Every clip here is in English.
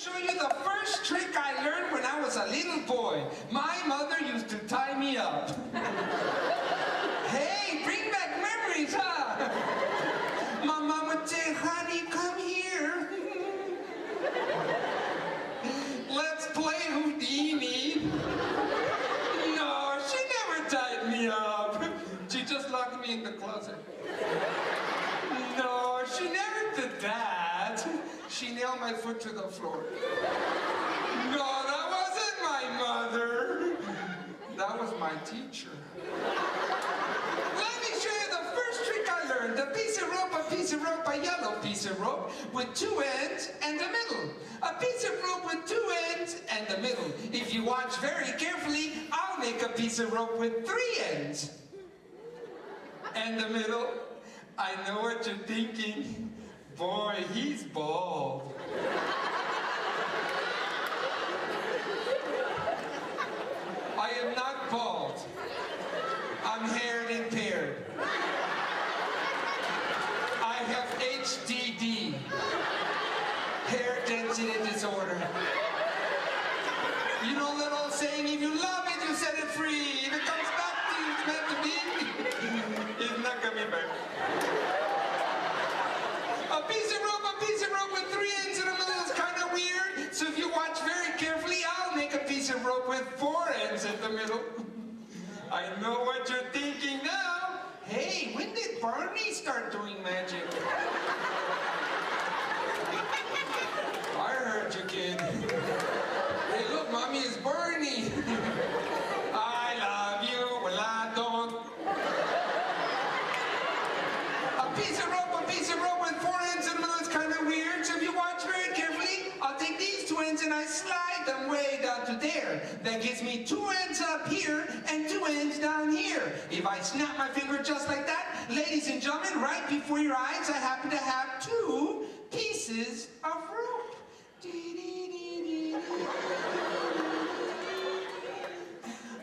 Show you the first trick I learned when I was a little boy. My mother used to tie me up. Hey, bring back memories, huh? My mom would say, honey, come here. Let's play Houdini. No, she never tied me up. She just locked me in the closet. No, she never did that. She nailed my foot to the floor. No, that wasn't my mother. That was my teacher. Let me show you the first trick I learned. A piece of rope, a yellow piece of rope with two ends and a middle. A piece of rope with two ends and a middle. If you watch very carefully, I'll make a piece of rope with three ends and the middle. I know what you're thinking. Boy, he's bald. I am not bald. I'm haired impaired. I have HDD, hair density disorder. You know that old saying, if you love it, you set it free. If it comes back to you, it's meant to be. It's not coming back. A piece of rope with three ends in the middle is kind of weird. So if you watch very carefully, I'll make a piece of rope with four ends in the middle. I know what you're thinking now. Hey, when did Barney start doing magic? I heard you, kid. Hey, look, mommy, it's Barney. I love you, well, I don't. A piece of rope with four ends in the middle is kind of weird. So if you watch very carefully, I'll take these two ends and I slide them way down to there. That gives me two ends up here and two ends down here. If I snap my finger just like that, ladies and gentlemen, right before your eyes, I happen to have two pieces of rope.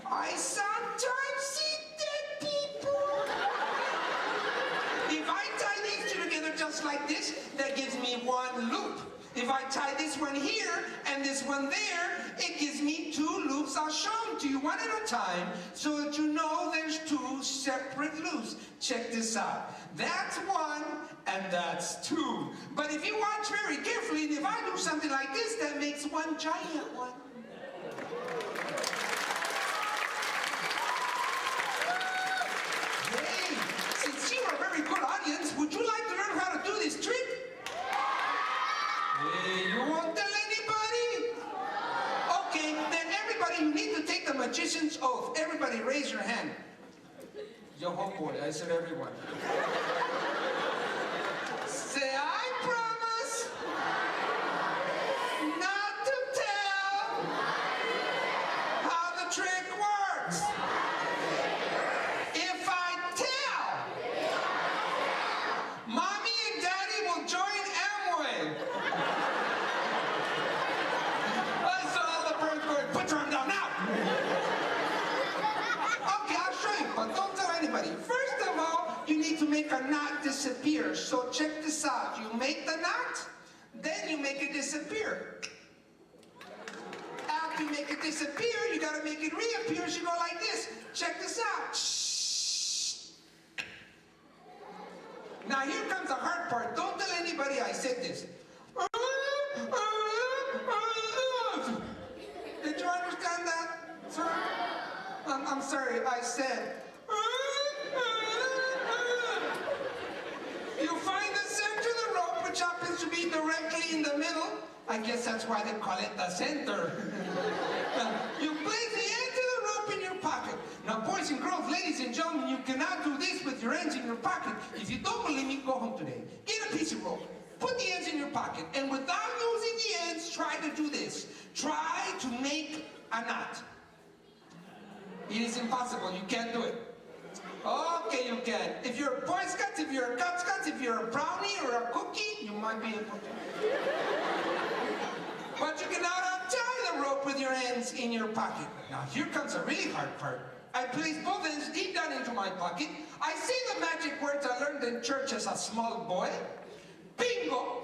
I sometimes see dead people. If I tie these two together just like this, that gives me one loop. If I tie this one here and this one there, it gives me two loops. I'll show them to you one at a time so that you know there's two separate loops. Check this out. That's one and that's two. But if you watch very carefully, and if I do something like this, that makes one giant one. Hey, since you're a very good audience, would you like to learn how to do this trick? Hey, you won't tell anybody? Okay, then everybody, you need to take the magician's oath. Everybody raise your hand. Yo, homeboy, I said everyone. Say, I promise not to tell how the trick works. If I tell, Mommy and Daddy will join Amway. That's all the birds going, put your arm down now. Okay, I'll show you, but don't tell anybody. First of all, you need to make a knot disappear. So check this out. You make the knot, then you make it disappear. After you make it disappear, you gotta make it reappear. So you go like this. Check this out. Now here comes the hard part. Don't tell anybody I said this. Did you understand that, sir? I'm sorry, I said. You find the center of the rope, which happens to be directly in the middle. I guess that's why they call it the center. You place the end of the rope in your pocket. Now, boys and girls, ladies and gentlemen, you cannot do this with your ends in your pocket. If you don't believe me, go home today. Get a piece of rope. Put the ends in your pocket. And without using the ends, try to do this. Try to make a knot. It is impossible. You can't do it. Okay, you can. If you're a Boy Scout, if you're a Cub Scout, if you're a brownie or a cookie, you might be able to. But you cannot untie the rope with your hands in your pocket. Now, here comes a really hard part. I place both ends deep down into my pocket. I say the magic words I learned in church as a small boy. Bingo!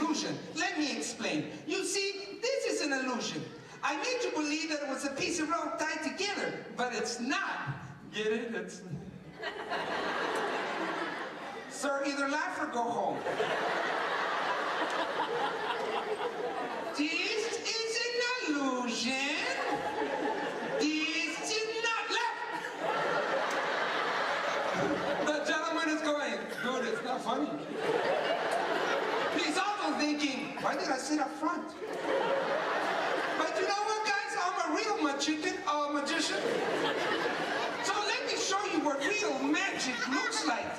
illusion. Let me explain. You see, this is an illusion. I made you believe that it was a piece of rope tied together, but it's not. Get it? It's... Sir, either laugh or go home. This is an illusion. This is not laugh. The gentleman is going, dude, it's not funny. He's also thinking, why did I sit up front? But you know what, guys? I'm a real magician. So let me show you what real magic looks like.